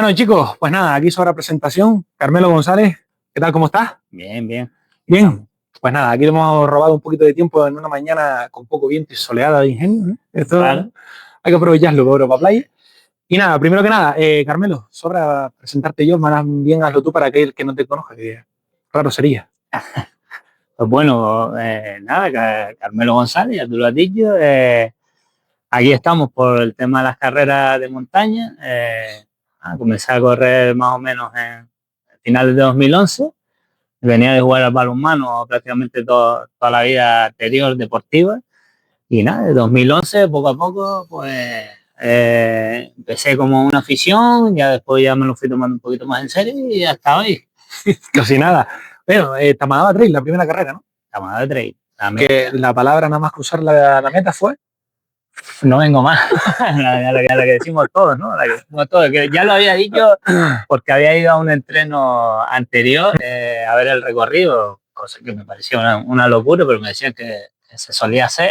Bueno, chicos, pues nada, aquí sobre la presentación. Carmelo González, ¿qué tal? ¿Cómo estás? Bien, bien. Bien. Pues nada, aquí le hemos robado un poquito de tiempo en una mañana con poco viento y soleada de ingenio, ¿no? Esto Claro. hay que aprovecharlo para playa. Y nada, primero que nada, Carmelo, sobra presentarte yo, más bien hazlo tú para aquel que no te conozca, que raro sería. Pues bueno, nada, Carmelo González, ya tú lo has dicho. Aquí estamos por el tema de las carreras de montaña. Comencé a correr más o menos en finales de 2011. Venía de jugar al balonmano prácticamente toda la vida anterior deportiva. Y nada, de 2011, poco a poco, pues empecé como una afición, ya después ya me lo fui tomando un poquito más en serio y hasta hoy. Casi nada. Bueno, Tamadaba Trail, la primera carrera, ¿no? Tamadaba Trail. Que la palabra nada más cruzar la meta fue. No vengo más. la que decimos todos, ¿no? La que decimos todos, que ya lo había dicho porque había ido a un entreno anterior a ver el recorrido, cosa que me pareció una locura, pero me decían que se solía hacer.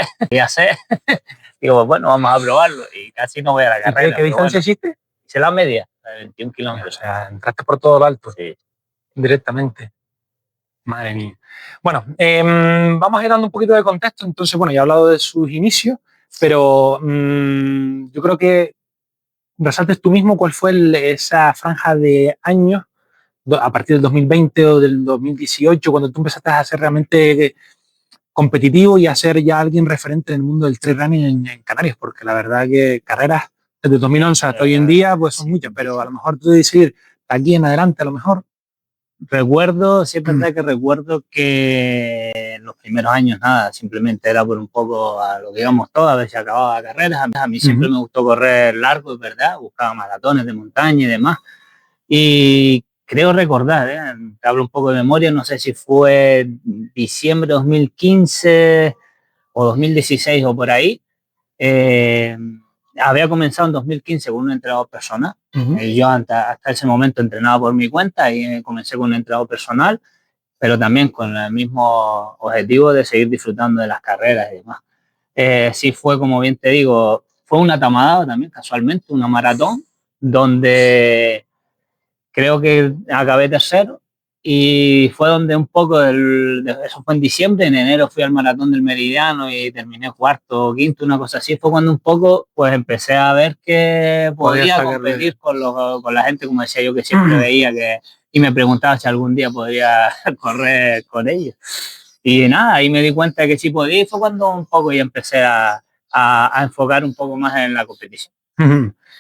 Digo, pues bueno, vamos a probarlo y casi no voy a la carrera. ¿Qué distancia hiciste? Hice la media, 21 kilómetros. O sea, entraste por todo lo alto. Sí. Directamente. Madre mía. Bueno, vamos a ir dando un poquito de contexto. Entonces, bueno, ya he hablado de sus inicios, pero yo creo que resaltes tú mismo cuál fue esa franja de años a partir del 2020 o del 2018, cuando tú empezaste a ser realmente competitivo y a ser ya alguien referente en el mundo del trail running en Canarias, porque la verdad que carreras desde 2011 hasta hoy en día pues son muchas, pero a lo mejor tú decir de aquí en adelante a lo mejor. Recuerdo, sí es verdad que recuerdo que en los primeros años nada, simplemente era por un poco a lo que íbamos todos, a ver si acababa carreras. A mí siempre me gustó correr largo, es verdad, buscaba maratones de montaña y demás. Y creo recordar, te hablo un poco de memoria, no sé si fue diciembre de 2015 o 2016 o por ahí. Había comenzado en 2015 con un entrenador personal. Yo hasta ese momento entrenaba por mi cuenta y comencé con un entrenador personal, pero también con el mismo objetivo de seguir disfrutando de las carreras y demás. Sí fue, como bien te digo, fue una tamadada también, casualmente, una maratón, donde creo que acabé tercero y fue donde un poco, eso fue en diciembre, en enero fui al maratón del Meridiano y terminé cuarto o quinto, una cosa así. Fue cuando un poco pues empecé a ver que podía competir con la gente, como decía yo, que siempre veía y me preguntaba si algún día podría correr con ellos. Y nada, ahí me di cuenta de que sí podía y fue cuando un poco ya empecé a enfocar un poco más en la competición.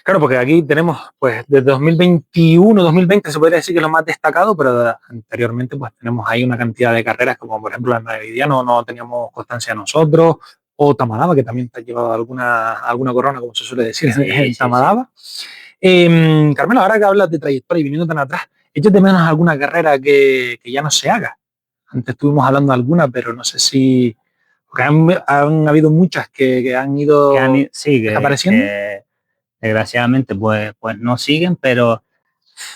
Claro, porque aquí tenemos, pues, desde 2021, 2020 se podría decir que es lo más destacado, pero anteriormente, pues, tenemos ahí una cantidad de carreras, como por ejemplo en Meridiano no teníamos constancia nosotros, o Tamadaba, que también te ha llevado alguna corona, como se suele decir en Tamadaba. Sí. Carmelo, ahora que hablas de trayectoria y viniendo tan atrás, ¿echas de menos alguna carrera que ya no se haga? Antes estuvimos hablando de alguna, pero no sé si... Porque han habido muchas que han ido desapareciendo. Desgraciadamente pues no siguen, pero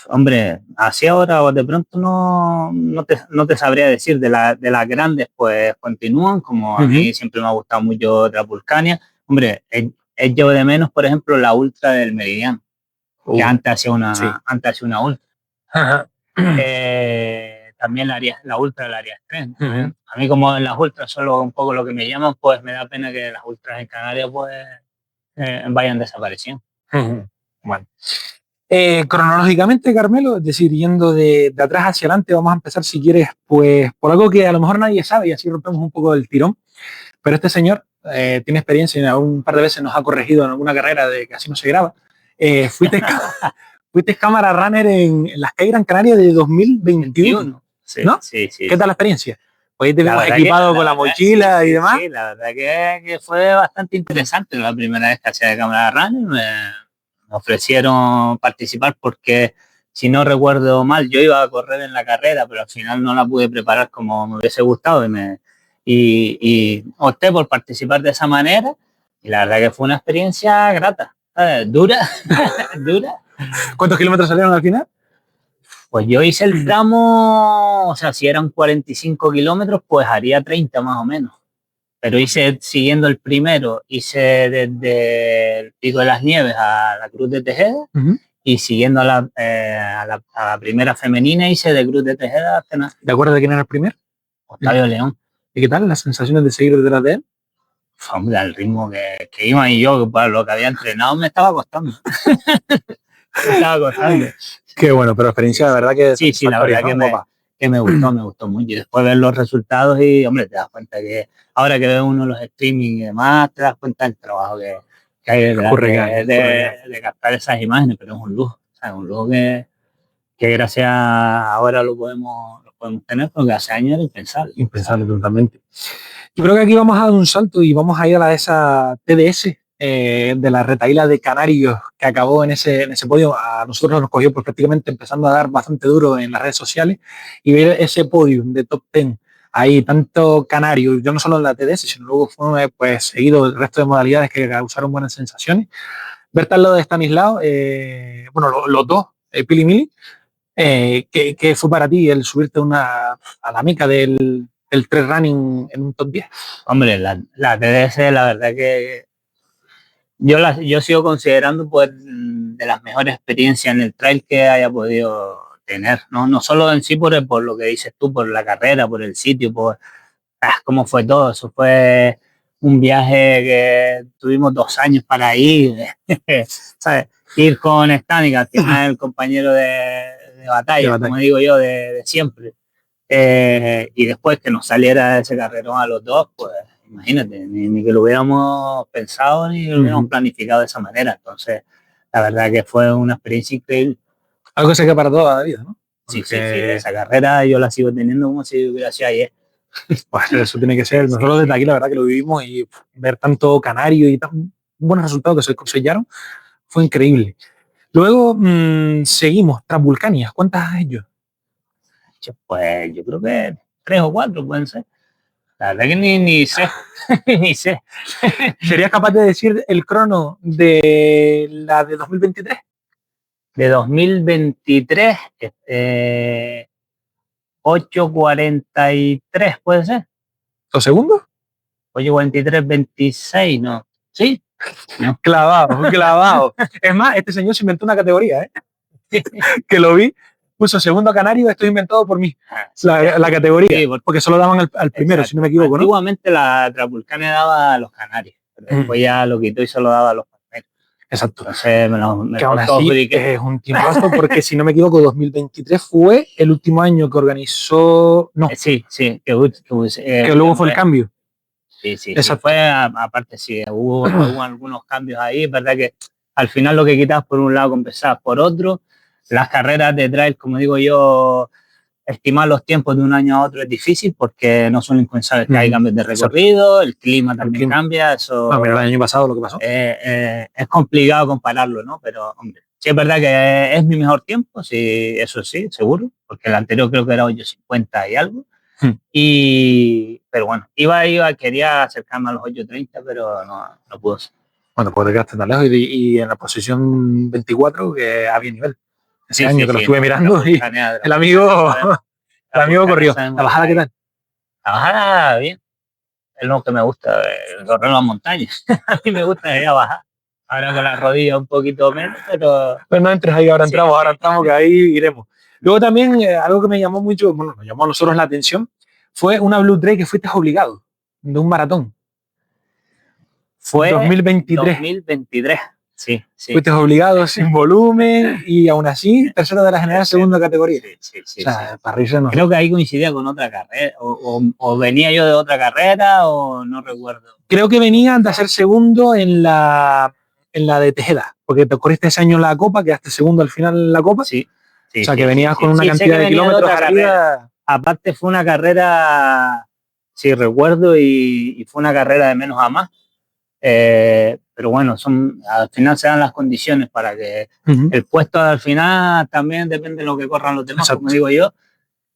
hombre, así ahora o de pronto no te sabría decir. De las grandes pues continúan, como a mí siempre me ha gustado mucho Trapulcania. Hombre, llevo de menos, por ejemplo, la ultra del Meridiano, que antes hacía una ultra. También la ultra del Área 3. A mí, como en las ultras solo un poco lo que me llaman, pues me da pena que las ultras en Canarias pues vayan desapareciendo. Bueno. Cronológicamente, Carmelo, es decir, yendo de atrás hacia adelante, vamos a empezar, si quieres, pues por algo que a lo mejor nadie sabe y así rompemos un poco el tirón. Pero este señor tiene experiencia y un par de veces nos ha corregido en alguna carrera de que así no se graba. Fuiste cámara runner en las Calle Gran Canaria de 2021. Sí, ¿no? Sí. ¿Qué tal la experiencia? Hoy te vemos equipado con la mochila y demás. Sí, la verdad que fue bastante interesante la primera vez que hacía de cámara runner. Me ofrecieron participar porque, si no recuerdo mal, yo iba a correr en la carrera, pero al final no la pude preparar como me hubiese gustado y opté por participar de esa manera y la verdad que fue una experiencia grata, dura. ¿Cuántos kilómetros salieron al final? Pues yo hice el tramo, o sea, si eran 45 kilómetros, pues haría 30 más o menos. Pero hice, siguiendo el primero, hice desde el Pico de las Nieves a la Cruz de Tejeda y siguiendo a la primera femenina hice de Cruz de Tejeda. ¿Te acuerdas de quién era el primer? Octavio León. ¿Y qué tal las sensaciones de seguir detrás de él? Hombre, al ritmo que iba y yo, para lo que había entrenado, me estaba costando. Me estaba costando. Qué bueno, pero experiencia de verdad que... Sí, la verdad, ¿no? que me gustó mucho. Y después ver los resultados y, hombre, te das cuenta que ahora que ve uno los streaming y demás, te das cuenta del trabajo que hay detrás de captar esas imágenes, pero es un lujo. O sea, un lujo que gracias a ahora lo podemos tener, porque hace años era impensable. Impensable totalmente. Yo creo que aquí vamos a dar un salto y vamos a ir a esa TDS de la retahíla de Canarios que acabó en ese podio. A nosotros nos cogió pues, prácticamente empezando a dar bastante duro en las redes sociales y ver ese podio de top 10 ahí, tanto canario, yo no solo en la TDS, sino luego fue pues, seguido el resto de modalidades que causaron buenas sensaciones. Ver tal lo de Stanislao, bueno, los dos, Pili Mili, ¿qué fue para ti el subirte a la mica del trail running en un top 10? Hombre, la TDS, la verdad que yo sigo considerando pues de las mejores experiencias en el trail que haya podido tener, no solo en sí por lo que dices tú, por la carrera, por el sitio, por cómo fue todo. Eso fue un viaje que tuvimos 2 años para ir, ¿sabes? Ir con Stanica, que es el compañero de batalla, como digo yo, de siempre. Y después que nos saliera ese carrerón a los dos, pues imagínate, ni que lo hubiéramos pensado ni lo hubiéramos planificado de esa manera. Entonces, la verdad que fue una experiencia increíble. Algo que se queda para toda la vida, ¿no? Porque... Sí, esa carrera yo la sigo teniendo como si hubiera sido ayer. Pues eso tiene que ser. Nosotros desde aquí la verdad que lo vivimos y ver tanto canario y tan buenos resultados que se cosecharon fue increíble. Luego seguimos, Transvulcanias, ¿cuántas has hecho? Pues yo creo que 3 o 4 pueden ser. La verdad que ni sé, ni sé. ¿Serías capaz de decir el crono de la de 2023? De 2023, 8:43 puede ser. ¿2 segundos? 8:43:26, ¿no? ¿Sí? No. Clavado. Es más, este señor se inventó una categoría, que lo vi, puso segundo canario, esto inventado por mí, la categoría, sí, porque solo daban al primero, exacto, si no me equivoco, ¿no? Antiguamente la Transvulcania daba a los canarios, pero después ya lo quitó y solo daba a los palmeros. Exacto. Entonces que aún así es un tiempazo, porque si no me equivoco, 2023 fue el último año que organizó... No. Sí, que luego fue el cambio. Sí. Fue, aparte, sí, hubo algunos cambios ahí. Es verdad que al final lo que quitabas por un lado compensabas por otro. Las carreras de trail, como digo yo, estimar los tiempos de un año a otro es difícil porque no son inconsables que hay cambios de recorrido, el clima también cambia. Eso, mira, el año pasado lo que pasó. Es complicado compararlo, ¿no? Pero, hombre, sí es verdad que es mi mejor tiempo, sí, eso sí, seguro, porque el anterior creo que era 8:50 y algo. Pero bueno, quería acercarme a los 8:30, pero no pudo ser. Bueno, pues te quedaste tan lejos y en la posición 24 que había nivel. Ese año que lo estuve mirando y el amigo corrió. ¿La bajada qué tal? La bajada bien. Es lo que me gusta, correr las montañas. A mí me gusta ir a bajar. Ahora con la rodilla un poquito menos, pero... Pues no entres ahí, ahora entramos, que ahí iremos. Luego también algo que me llamó mucho, bueno, nos llamó a nosotros la atención, fue una Blue Trail que fuiste obligado, de un maratón. Fue 2023. Sí. Fuiste obligado sin volumen y aún así, tercero de la general, segunda categoría. Sí. O sea, para reírse no. Creo que ahí coincidía con otra carrera, o venía yo de otra carrera, o no recuerdo. Creo que venían de hacer segundo en la de Tejeda, porque te corriste ese año en la Copa, quedaste segundo al final en la Copa. Sí. O sea, que venías con una cantidad de kilómetros arriba. Aparte fue una carrera, sí recuerdo, y fue una carrera de menos a más. Pero bueno, al final se dan las condiciones para que el puesto al final también depende de lo que corran los demás, como digo yo.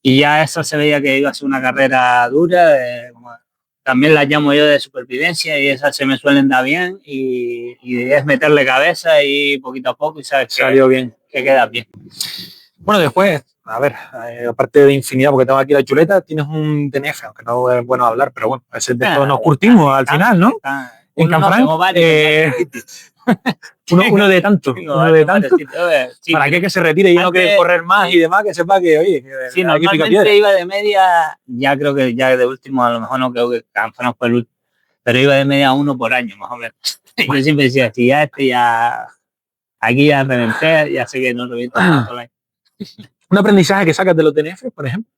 Y ya eso se veía que iba a ser una carrera dura, también la llamo yo de supervivencia, y esas se me suelen dar bien, y es meterle cabeza y poquito a poco, y sabes que salió bien, que queda bien. Bueno, después, a ver, aparte de infinidad, porque tengo aquí la chuleta, tienes un DNF, aunque no es bueno hablar, pero bueno, ese de todos nos curtimos al final, ¿no? En Canfranc, Uno de tanto, uno de tanto. Sí, ¿Para qué que se retire y no que correr más y demás? Que sepa que, oye, sí, normalmente iba de media, ya creo que ya de último, a lo mejor no creo que campeonato por el último, pero iba de media 1 por año, más o menos. Yo siempre decía, si ya aquí ya reventé, ya sé que no reviento tanto el año. ¿Un aprendizaje que sacas de los DNF, por ejemplo?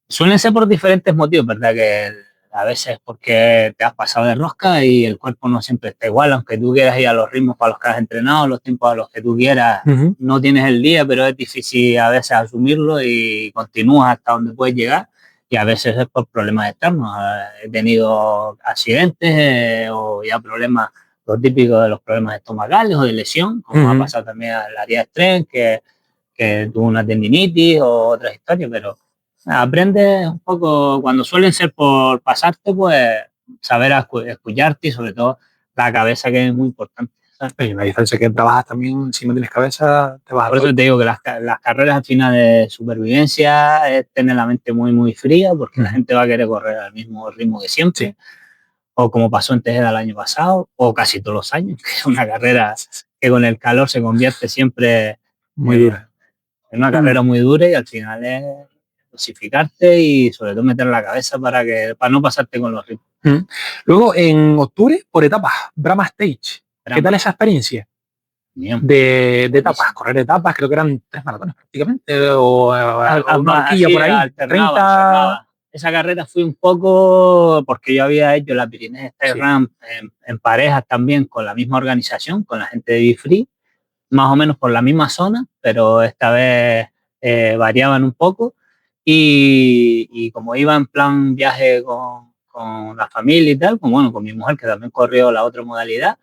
Suelen ser por diferentes motivos, ¿verdad? Que a veces porque te has pasado de rosca y el cuerpo no siempre está igual, aunque tú quieras ir a los ritmos para los que has entrenado, los tiempos a los que tú quieras, no tienes el día, pero es difícil a veces asumirlo y continúas hasta donde puedes llegar, y a veces es por problemas externos. He tenido accidentes o ya problemas, lo típico de los problemas estomacales o de lesión, como ha pasado también a la área de que tuvo una tendinitis o otras historias, pero aprendes un poco, cuando suelen ser por pasarte, pues saber escucharte y sobre todo la cabeza, que es muy importante. Y me dice que trabajas también, si no tienes cabeza, te vas a... Por eso te digo que las carreras al final de supervivencia es tener la mente muy, muy fría, porque la gente va a querer correr al mismo ritmo que siempre. Sí. O como pasó en Tejeda el año pasado, o casi todos los años, que es una carrera que con el calor se convierte siempre muy dura. En una carrera muy dura, y al final es dosificarte y sobre todo meter la cabeza para no pasarte con los ritmos. Luego, en octubre, por etapas, Brahma Stage. ¿Qué tal esa experiencia? Bien. De etapas, correr etapas, creo que eran 3 maratones prácticamente, o una horquilla por ahí, alternaba. Esa carrera fui un poco porque yo había hecho la Pyrenees Stage Run en parejas también con la misma organización, con la gente de BeFree, más o menos por la misma zona, pero esta vez variaban un poco, y como iba en plan viaje con la familia y tal, con mi mujer, que también corrió la otra modalidad,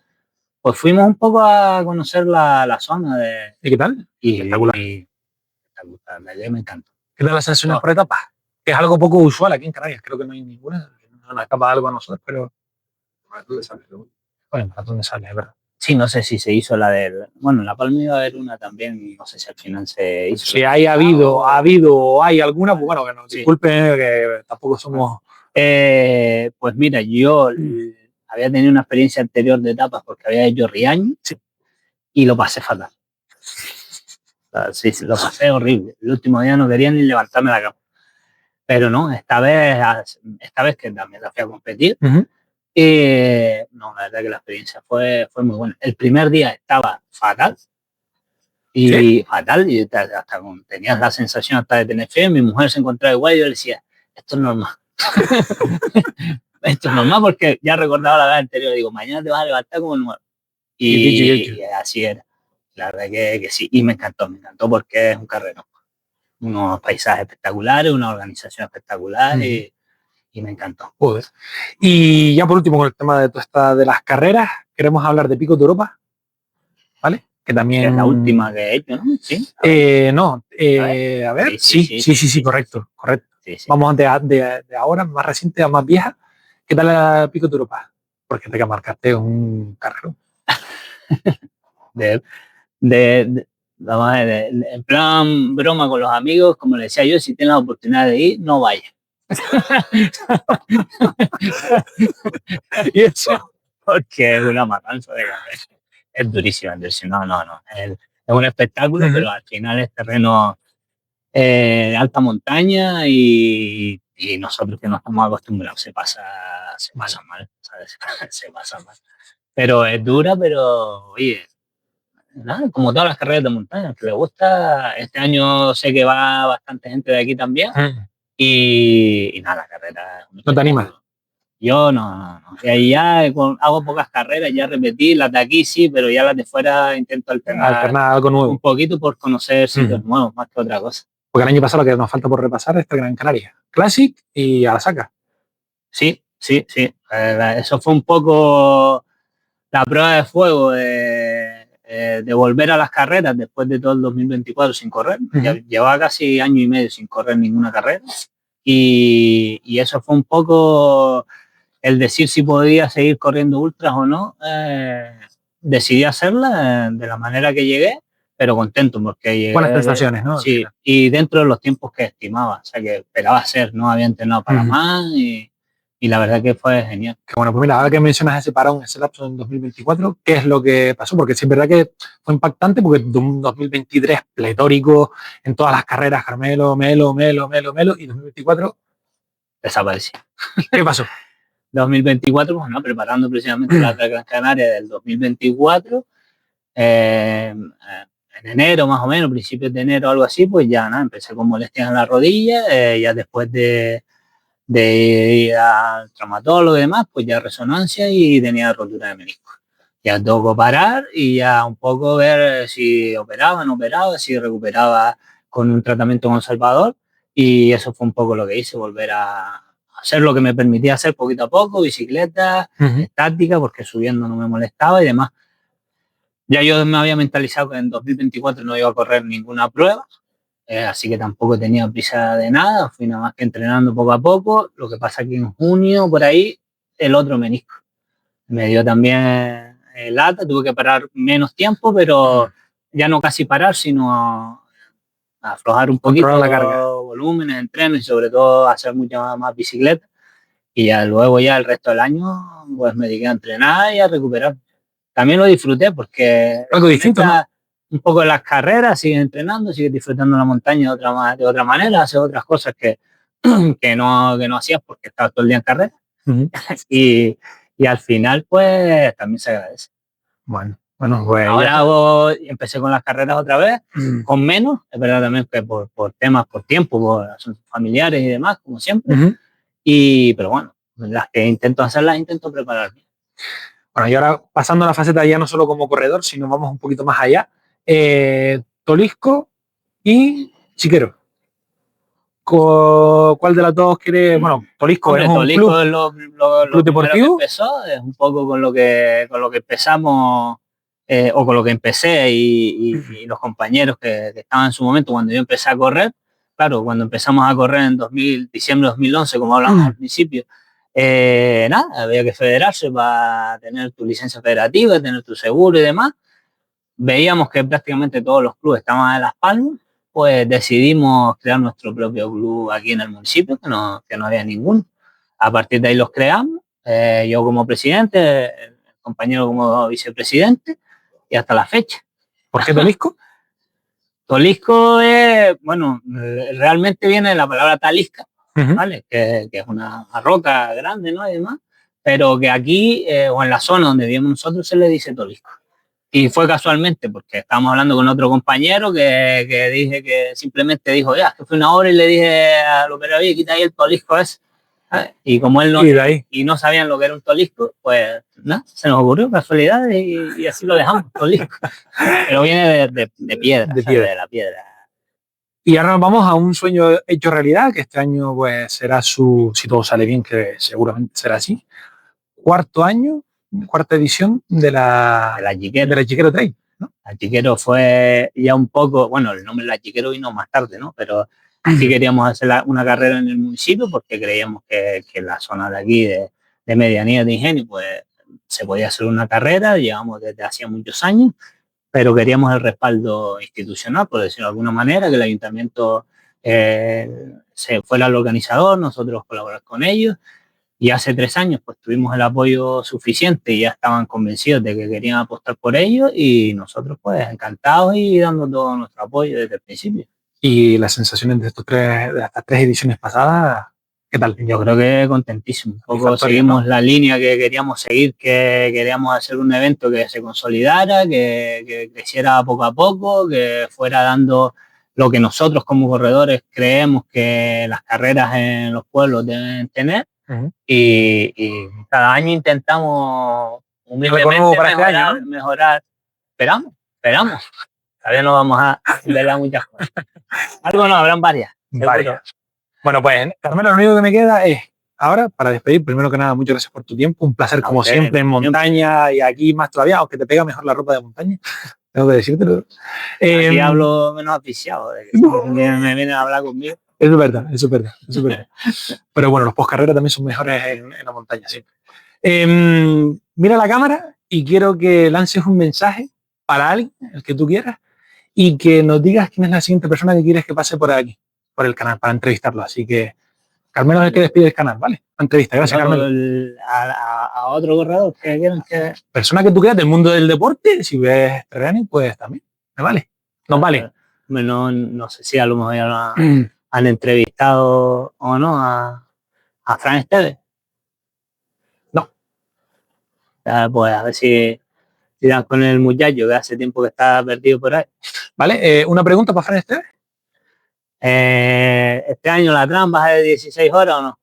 pues fuimos un poco a conocer la zona de... ¿Y qué tal? Espectacular. Me encantó. ¿Qué tal las sensaciones por etapas? Que es algo poco usual aquí en Canarias, creo que no hay ninguna, no nos escapa algo a nosotros, pero... Bueno, ¿para dónde sale? Es verdad. Sí, no sé si se hizo la del... Bueno, en La Palma iba a haber una también, no sé si al final se hizo. Si ha habido o hay alguna, pues bueno, que nos disculpen, que tampoco somos... Pues mira, yo había tenido una experiencia anterior de etapas porque había hecho Riaño y lo pasé fatal. Sí, lo pasé horrible. El último día no quería ni levantarme de la cama. Pero no, esta vez que también la fui a competir, no, la verdad que la experiencia fue muy buena. El primer día estaba fatal. Y fatal, y hasta tenías la sensación hasta de tener fe. Mi mujer se encontraba igual y yo le decía, esto es normal. Esto es normal, porque ya recordaba la vez anterior, digo, mañana te vas a levantar como nuevo. Y así era. La verdad que sí, y me encantó porque es un carrerón. Unos paisajes espectaculares, una organización espectacular, y me encantó. Joder. Y ya por último, con el tema de las carreras, queremos hablar de Picos de Europa, ¿vale? Que también... Es la última que he hecho, ¿no? Sí. A ver. Sí, correcto. Sí. Vamos de ahora, más reciente a más vieja. ¿Qué tal la Picos de Europa? Porque te marcaste un carrero. En plan broma con los amigos, como le decía yo, si tienes la oportunidad de ir, no vayas. Y eso, porque es una matanza de carrera. Es durísima, no. Es un espectáculo, pero al final es terreno de alta montaña, y nosotros que no estamos acostumbrados se pasa mal, ¿sabes? Se pasa mal. Pero es dura, pero oye, nada, como todas las carreras de montaña, que le gusta. Este año sé que va bastante gente de aquí también, y nada, la carrera. ¿No te animas? Yo no. Y ahí ya hago pocas carreras, ya repetí, las de aquí sí, pero ya las de fuera intento alternar algo nuevo. Un poquito por conocer sitios nuevos, más que otra cosa. Porque el año pasado lo que nos falta por repasar es Gran Canaria Classic y Arasaka. Sí. Eso fue un poco la prueba de fuego de volver a las carreras después de todo el 2024 sin correr. Llevaba casi año y medio sin correr ninguna carrera. Y eso fue un poco el decir si podía seguir corriendo ultras o no. Decidí hacerla de la manera que llegué, pero contento porque llegué. Buenas sensaciones, ¿no? Sí, y dentro de los tiempos que estimaba, o sea, que esperaba hacer, no había entrenado para más, y y la verdad que fue genial. Que bueno, pues mira, ahora que mencionas ese parón, ese lapso en 2024, ¿qué es lo que pasó? Porque sí es verdad que fue impactante porque de un 2023 pletórico en todas las carreras, Carmelo, Melo, y 2024, Desapareció. ¿qué pasó? 2024, pues no, preparando precisamente la Gran Canaria del 2024, en enero más o menos, principios de enero, algo así, pues ya nada, empecé con molestias en la rodilla, ya después de ir al traumatólogo y demás, pues ya resonancia y tenía rotura de menisco. Ya tocó parar y ya un poco ver si operaba, no operaba, si recuperaba con un tratamiento conservador, y eso fue un poco lo que hice, volver a hacer lo que me permitía hacer poquito a poco, bicicleta, estática, porque subiendo no me molestaba y demás. Ya yo me había mentalizado que en 2024 no iba a correr ninguna prueba, así que tampoco tenía prisa de nada, fui nada más que entrenando poco a poco. Lo que pasa que en junio, por ahí, el otro menisco me dio también lata, tuve que parar menos tiempo, pero ya no casi parar, sino a aflojar un poquito la carga, volúmenes, entrenos y sobre todo hacer mucha más bicicleta. Y ya luego, ya el resto del año, pues me dediqué a entrenar y a recuperar. También lo disfruté porque algo distinto, ¿no? Un poco en las carreras, sigues entrenando, sigues disfrutando la montaña de otra manera, haces otras cosas que no hacías porque estabas todo el día en carrera. Y al final, pues también se agradece. Bueno, pues ahora empecé con las carreras otra vez, con menos, es verdad también que por temas, por tiempo, por asuntos familiares y demás, como siempre. Pero bueno, las que intento hacerlas, intento prepararme. Bueno, y ahora pasando a la faceta ya no solo como corredor, sino vamos un poquito más allá. Tolisco y Chiquero. ¿Cuál de las dos quiere? Bueno, Tolisco es un Tolisco club, es lo deportivo. Que empezó, es un poco con lo que empezamos, o con lo que empecé y los compañeros que estaban en su momento cuando yo empecé a correr. Claro, cuando empezamos a correr en diciembre de 2011, como hablamos al principio, nada, había que federarse para tener tu licencia federativa, tener tu seguro y demás. Veíamos que prácticamente todos los clubes estaban en Las Palmas, pues decidimos crear nuestro propio club aquí en el municipio, que no había ninguno. A partir de ahí los creamos, yo como presidente, el compañero como vicepresidente, y hasta la fecha. ¿Por qué Tolisco? Tolisco es, bueno, realmente viene de la palabra talisca, ¿vale? Que es una roca grande, ¿no? Y demás, pero que aquí, o en la zona donde vivimos nosotros, se le dice Tolisco. Y fue casualmente, porque estábamos hablando con otro compañero que dije que simplemente dijo, ya, que fue una hora y le dije al operador, quita ahí el Tolisco ese. Y como él no sabían lo que era un Tolisco, pues nada, se nos ocurrió casualidad y así lo dejamos, Tolisco. Pero viene de piedra, de la piedra. Y ahora nos vamos a un sueño hecho realidad, que este año pues será si todo sale bien, que seguramente será así, cuarta edición de la Chiquero Trail, ¿no? La Chiquero fue ya un poco, bueno, el nombre de la Chiquero vino más tarde, ¿no? Pero sí queríamos hacer una carrera en el municipio porque creíamos que en la zona de aquí, de medianía de Ingenio, pues se podía hacer una carrera, llevamos desde hacía muchos años, pero queríamos el respaldo institucional, por decirlo de alguna manera, que el ayuntamiento se fuera el organizador, nosotros colaborar con ellos. Y hace 3 años pues tuvimos el apoyo suficiente y ya estaban convencidos de que querían apostar por ello, y nosotros pues encantados y dando todo nuestro apoyo desde el principio. Y las sensaciones de estas 3 ediciones pasadas, ¿qué tal? Yo creo que contentísimo. Un poco seguimos, ¿no?, la línea que queríamos seguir, que queríamos hacer un evento que se consolidara, que creciera poco a poco, que fuera dando lo que nosotros como corredores creemos que las carreras en los pueblos deben tener. Y cada año intentamos humildemente mejorar. Esperamos. Todavía no vamos a ver muchas cosas. Algo no, habrán varias. Bueno, pues Carmelo, lo único que me queda es, ahora, para despedir, primero que nada, muchas gracias por tu tiempo, un placer como siempre en montaña, y aquí más todavía, aunque te pega mejor la ropa de montaña, tengo que decírtelo. Aquí hablo menos aficiado, me vienen a hablar conmigo. Eso es verdad. Pero bueno, los postcarreras también son mejores en la montaña, sí. Mira la cámara y quiero que lances un mensaje para alguien, el que tú quieras, y que nos digas quién es la siguiente persona que quieres que pase por aquí, por el canal, para entrevistarlo. Así que Carmelo es el que despide el canal, ¿vale? La entrevista, gracias, Carmelo. A otro corredor que quieran que... Persona que tú creas del mundo del deporte, si ves running, pues también, ¿me vale? Nos vale. No sé si a lo mejor ya han entrevistado o no a Fran Esteves. No. Pues a ver si dan con el muchacho que hace tiempo que está perdido por ahí. Vale, una pregunta para Fran Esteves. ¿Este año la trampa es de 16 horas o no?